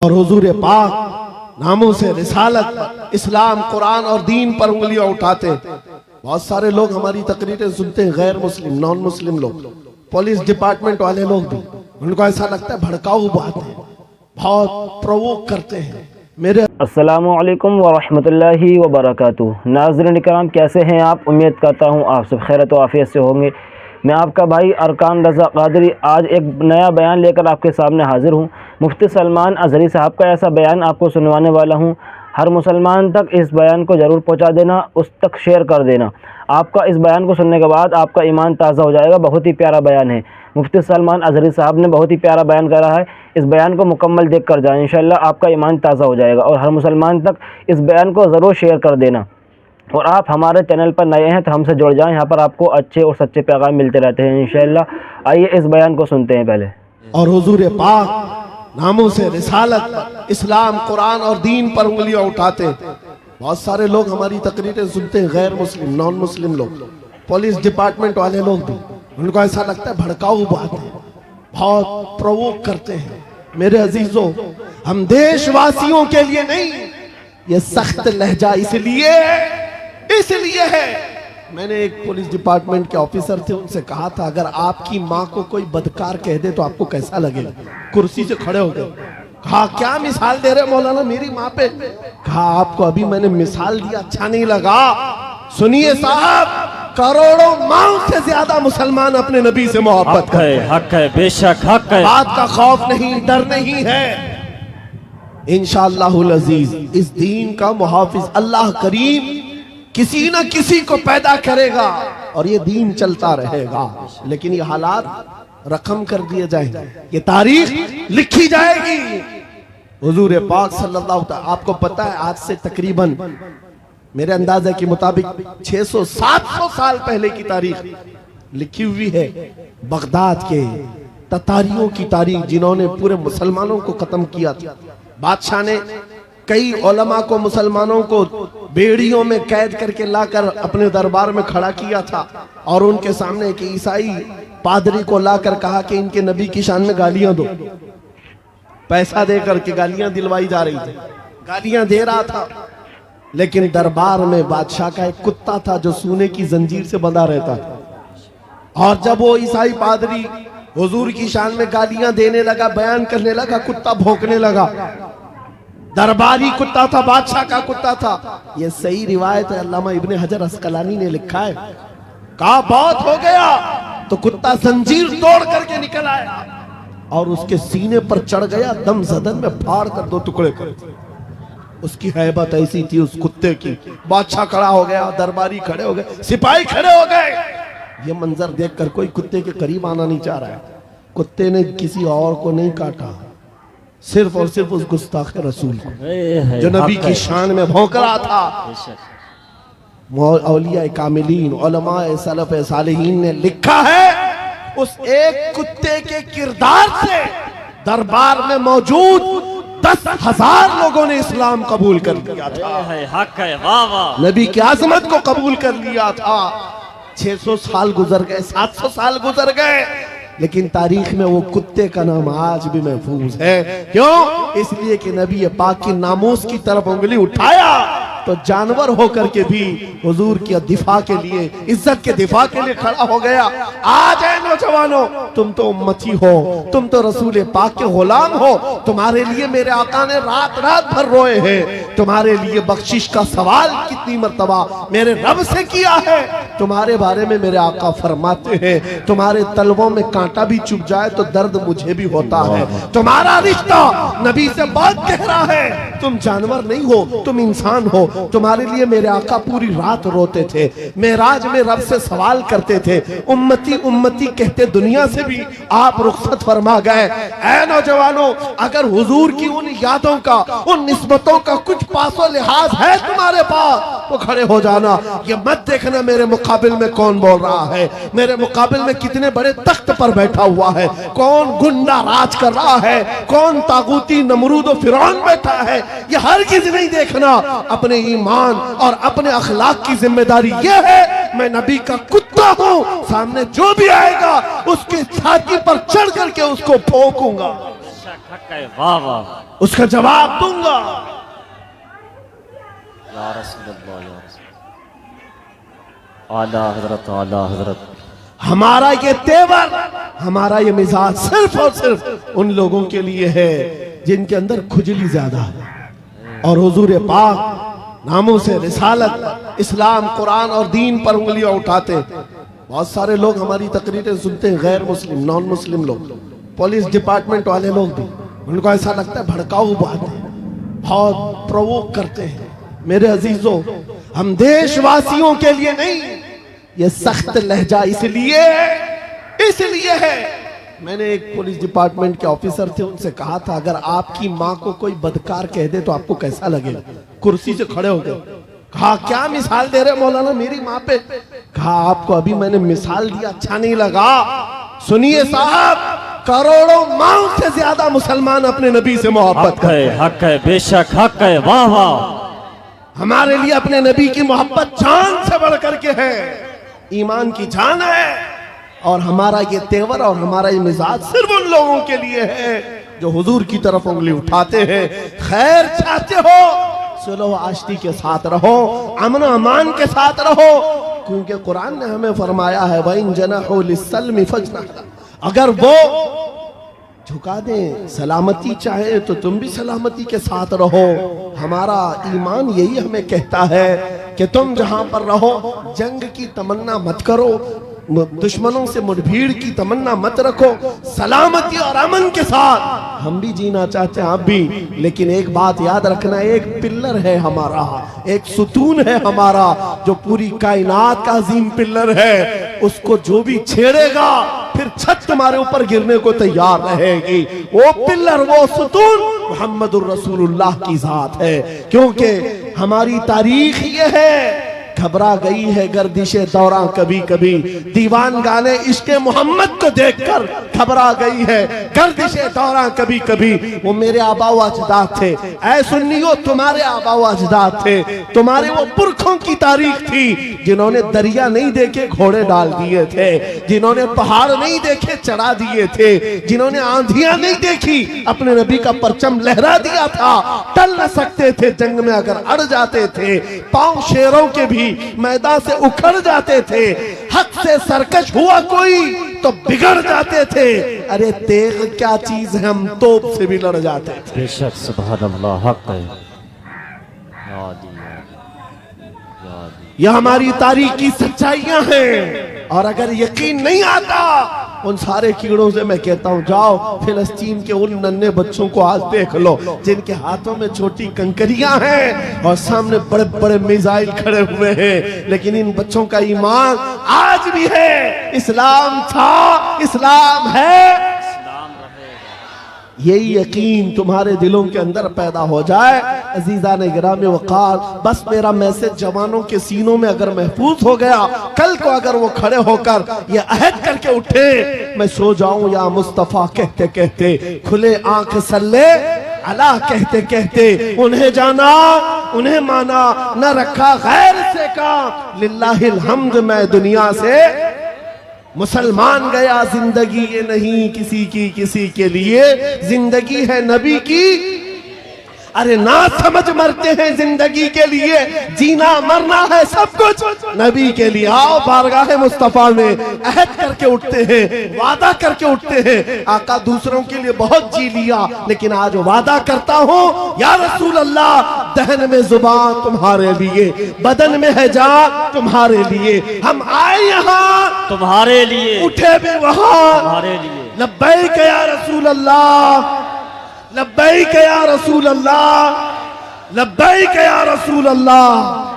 और हुजूर पाक नामों से रिसालत, इस्लाम, कुरान और दीन पर उंगलियां उठाते। बहुत सारे लोग हमारी तकरीरें सुनते हैं, गैर मुस्लिम, नॉन मुस्लिम लोग, पुलिस डिपार्टमेंट वाले लोग भी, उनको ऐसा लगता है भड़काऊ बातें, बहुत प्रोवोक करते हैं। मेरे अस्सलामु अलैकुम व रहमतुल्लाहि व बरकातुहू। नाज़रीन इकराम, कैसे हैं आप? उम्मीद करता हूँ आप सब खैरियत व आफियत से होंगे। मैं आपका भाई अरकान रज़ा क़ादरी आज एक नया बयान लेकर आपके सामने हाजिर हूँ। मुफ्ती सलमान अज़हरी साहब का ऐसा बयान आपको सुनवाने वाला हूँ। हर मुसलमान तक इस बयान को ज़रूर पहुँचा देना, उस तक शेयर कर देना। आपका इस बयान को सुनने के बाद आपका ईमान ताज़ा हो जाएगा। बहुत ही प्यारा बयान है। मुफ्ती सलमान अज़हरी साहब ने बहुत ही प्यारा बयान करा है। इस बयान को मुकम्मल देख कर जाएँ, इंशाअल्लाह आपका ईमान ताज़ा हो जाएगा। और हर मुसलमान तक इस बयान को ज़रूर शेयर कर देना। और आप हमारे चैनल पर नए हैं तो हमसे जुड़ जाएं, यहाँ पर आपको अच्छे और सच्चे पैगाम मिलते रहते हैं इंशाअल्लाह। आइए इस बयान को सुनते हैं पहले। और हुजूर पाक नामों से रिसालत, इस्लाम, कुरान और दीन पर उंगलियां उठाते। बहुत सारे लोग हमारी तकरीरें सुनते हैं, गैर मुस्लिम, नॉन मुस्लिम लोग, पुलिस डिपार्टमेंट वाले लोग भी, उनको ऐसा लगता है भड़काऊ बातें, बहुत प्रोवोक करते हैं। मेरे अजीजों, हम देशवासियों के लिए नहीं, ये सख्त लहजा इसलिए है। मैंने एक पुलिस डिपार्टमेंट के ऑफिसर थे, उनसे कहा था अगर आपकी माँ को कोई बदकार कह दे तो आपको कैसा लगेगा? कुर्सी से खड़े हो गए। कहा क्या मिसाल दे रहे मौलाना मेरी माँ पे? कहा आपको अभी मैंने मिसाल दिया, अच्छा नहीं लगा? सुनिए साहब, करोड़ों माओ से ज्यादा मुसलमान अपने नबी से मोहब्बत करते हैं। हक है, बेशक हक है। बात का खौफ नहीं, डर नहीं है। इंशाअल्लाहुल अजीज इस दीन का मुहाफिज अल्लाह करीम किसी न किसी को पैदा करेगा और ये दीन चलता रहेगा। लेकिन ये हालात रकम कर दिए जाएंगे, ये तारीख लिखी जाएगी। हुजूर पाक सल्लल्लाहु अलैहि वसल्लम, आपको पता है आज से तकरीबन मेरे अंदाजे के मुताबिक 600-700 साल पहले की तारीख लिखी हुई है। बगदाद के ततारियों की तारीख, जिन्होंने पूरे मुसलमानों को खत्म किया था। बादशाह ने कई उलमा को, मुसलमानों को बेड़ियों में कैद करके लाकर अपने दरबार में खड़ा किया था और उनके सामने एक ईसाई पादरी को लाकर कहा कि इनके नबी की शान में गालियां दो। पैसा देकर के गालियां दिलवाई जा रही थी, गालियां दे रहा था। लेकिन दरबार में बादशाह का एक कुत्ता था जो सोने की जंजीर से बंधा रहता था। और जब वो ईसाई पादरी हुजूर की शान में गालियां देने लगा, बयान करने लगा, कुत्ता भौंकने लगा। दरबारी कुत्ता था, बादशाह का कुत्ता था। ये सही रिवायत है, अल्लामा इब्ने हजर अस्कलानी ने लिखा है। कहा बहुत हो गया तो कुत्ता जंजीर तोड़ करके निकल आया और उसके सीने पर चढ़ गया, दम जदन में फाड़ कर 2 टुकड़े कर। उसकी हैबत ऐसी थी उस कुत्ते की। बादशाह खड़ा हो गया, दरबारी खड़े हो गए, सिपाही खड़े हो गए। ये मंजर देखकर कोई कुत्ते के करीब आना नहीं चाह रहा है। कुत्ते ने किसी और को नहीं काटा, सिर्फ और सिर्फ उस गुस्ताख रसूल को, जो नबी की शान में भौंक रहा था। औलिया कामिलीन, उलमाए सलफ सालिहीन ने लिखा है, उस एक कुत्ते के किरदार से दरबार में मौजूद 10,000 लोगों ने इस्लाम कबूल कर लिया था। हक है, वाह वाह। नबी की आजमत को कबूल कर लिया था। 600 साल गुजर गए, 700 साल गुजर गए, लेकिन तारीख में वो कुत्ते का नाम आज भी महफूज है। क्यों? इसलिए कि नबी पाक की नामूस की तरफ उंगली उठाया तो जानवर होकर के भी हुजूर के दिफा के लिए, इज्जत के दिफा के लिए खड़ा हो गया। आज है नौजवानों, तुम तो उम्मती हो, तुम तो रसूल पाक के गुलाम हो। तुम्हारे लिए मेरे आका ने रात रात भर रोए हैं। तुम्हारे लिए बख्शिश का सवाल कितनी मर्तबा मेरे रब से किया है। तुम्हारे बारे में मेरे आका फरमाते हैं, तुम्हारे तलवों में कांटा भी चुभ जाए तो दर्द मुझे भी होता है। तुम्हारा रिश्ता नबी से बहुत गहरा है। तुम जानवर नहीं हो, तुम इंसान हो। तुम्हारे लिए मेरे आका पूरी रात रोते थे, मेराज में रब से सवाल करते थे, उम्मती उम्मती कहते दुनिया से भी आप रुखसत फरमा गए। ऐ नौजवानों, अगर हुजूर की उन यादों का, उन निस्बतों का कुछ पासो लिहाज है तुम्हारे पास तो खड़े हो जाना। ये मत देखना मेरे मुकाबिल में कौन बोल रहा है, मेरे मुकाबिल में कितने बड़े तख्त पर बैठा हुआ है, कौन गुंडा राज कर रहा है, कौन तागूती नमरूद और फिरौन बैठा है। ये हरगिज़ नहीं देखना। अपने ईमान और अपने अखलाक की जिम्मेदारी यह है, मैं नबी का कुत्ता हूँ, सामने जो भी आएगा उसके छाती पर चढ़ करके उसको भौंकूंगा। हक है, वाह वाह। उसका जवाब दूंगा। या रसूलल्लाह, या रसूल, आला हजरत, आला हजरत। हमारा ये तेवर, हमारा ये मिजाज सिर्फ और सिर्फ उन लोगों के लिए है जिनके अंदर खुजली ज्यादा है और हुजूर पाक नामों से रिसालत, इस्लाम, कुरान और दीन पर उंगलियां उठाते हैं। बहुत सारे लोग हमारी तकरीरें सुनते हैं, गैर मुस्लिम, नॉन मुस्लिम लोग, पुलिस डिपार्टमेंट वाले लोग भी, उनको ऐसा लगता है भड़काऊ बातें, बहुत प्रोवोक करते हैं। मेरे अजीजों, हम देशवासियों के लिए नहीं, ये सख्त लहजा इसलिए है। मैंने एक पुलिस डिपार्टमेंट के ऑफिसर थे, उनसे कहा था अगर आपकी माँ को कोई बदकार कह दे तो आपको कैसा लगेगा? कुर्सी से खड़े हो गए। कहा क्या मिसाल दे रहे मौलाना मेरी माँ पे? कहा आपको अभी मैंने मिसाल दिया, अच्छा नहीं लगा? सुनिए साहब, करोड़ों माओ से ज्यादा मुसलमान अपने नबी से मोहब्बत हक है, हक है, बेशक हक है, वाह वाह। हमारे लिए अपने नबी की मोहब्बत जान से बढ़ करके है, ईमान की जान है। और हमारा ये तेवर और हमारा ये मिजाज सिर्फ उन लोगों के लिए है जो हुजूर की तरफ उंगली उठाते हैं। खैर चाहते हो, सुलह आशती के साथ रहो, अमन अमान के साथ रहो, क्योंकि कुरान ने हमें फरमाया है वइन जनाहु लिस्सल्मी फजनह, अगर वो झुका दें, सलामती चाहे तो तुम भी सलामती के साथ रहो। हमारा ईमान यही हमें कहता है कि तुम जहां पर रहो जंग की तमन्ना मत करो, दुश्मनों से मुठभीड़ की तमन्ना मत रखो, सलामती और अमन के साथ हम भी जीना चाहते हैं, आप भी। लेकिन एक बात याद रखना, एक पिल्लर है हमारा, एक सुतून है हमारा जो पूरी कायनात का अजीम पिल्लर है, उसको जो भी छेड़ेगा फिर छत तुम्हारे ऊपर गिरने को तैयार रहेगी। वो पिल्लर, वो सुतून मुहम्मदुर रसूलुल्लाह की जात है। क्योंकि हमारी तारीख ये है, घबरा गई है गर्दिशे दौरा कभी कभी, दीवान गाने इश्क़े मोहम्मद को देखकर घबरा गई है गर्दिशे दौरा कभी कभी। वो मेरे आबा व अजदाद थे, ऐ सुन्नियों तुम्हारे आबा व अजदाद थे, तुम्हारे वो पुरखों की तारीख थी जिन्होंने दरिया नहीं देखे घोड़े डाल दिए थे, जिन्होंने पहाड़ नहीं देखे चढ़ा दिए थे, जिन्होंने आंधियां नहीं देखी अपने नबी का परचम लहरा दिया था, टल न सकते थे जंग में अगर अड़ जाते थे, पांव शेरों के भी मैदान से उखड़ जाते थे, हक से सरकश हुआ कोई तो बिगड़ जाते थे। अरे तेग क्या चीज है, हम तोप से भी लड़ जाते थे। बेशक सुभान अल्लाह, हक है। यह हमारी तारीख की सच्चाइयां हैं। और अगर यकीन नहीं आता, उन सारे कीड़ों से मैं कहता हूं जाओ फिलिस्तीन के उन नन्हे बच्चों को आज देख लो जिनके हाथों में छोटी कंकरियां हैं और सामने बड़े बड़े मिसाइल खड़े हुए हैं, लेकिन इन बच्चों का ईमान आज भी है। इस्लाम था, इस्लाम है। यही यकीन तुम्हारे दिलों के अंदर पैदा हो जाए। अजीजा ने गिरामे वक़ार, बस मेरा मैसेज जवानों के सीनों में अगर महफूज हो गया, कल को अगर वो खड़े होकर ये अहद करके उठे, मैं सो जाऊं या मुस्तफा कहते कहते, खुले आंख सल्ले अला कहते कहते, उन्हें जाना उन्हें माना, न रखा गैर से काम, लिल्लाहिल हम्द मैं दुनिया से मुसलमान गया। जिंदगी ये नहीं किसी की किसी के लिए, जिंदगी है नबी की। अरे ना समझ मरते हैं जिंदगी के लिए, जीना मरना है सब कुछ नबी के लिए। आओ बारगाह मुस्तफा में अहद करके उठते हैं, वादा करके उठते हैं। आका दूसरों के लिए बहुत जी लिया, लेकिन आज वादा करता हूँ या रसूल अल्लाह, दहन में जुबान तुम्हारे लिए, बदन में है जान तुम्हारे लिए। हम आए यहाँ तुम्हारे लिए, उठे भी वहाँ तुम्हारे लिए। लब्बैक या रसूल अल्लाह, लब्बैक या रसूल अल्लाह, लब्बैक या रसूल अल्लाह।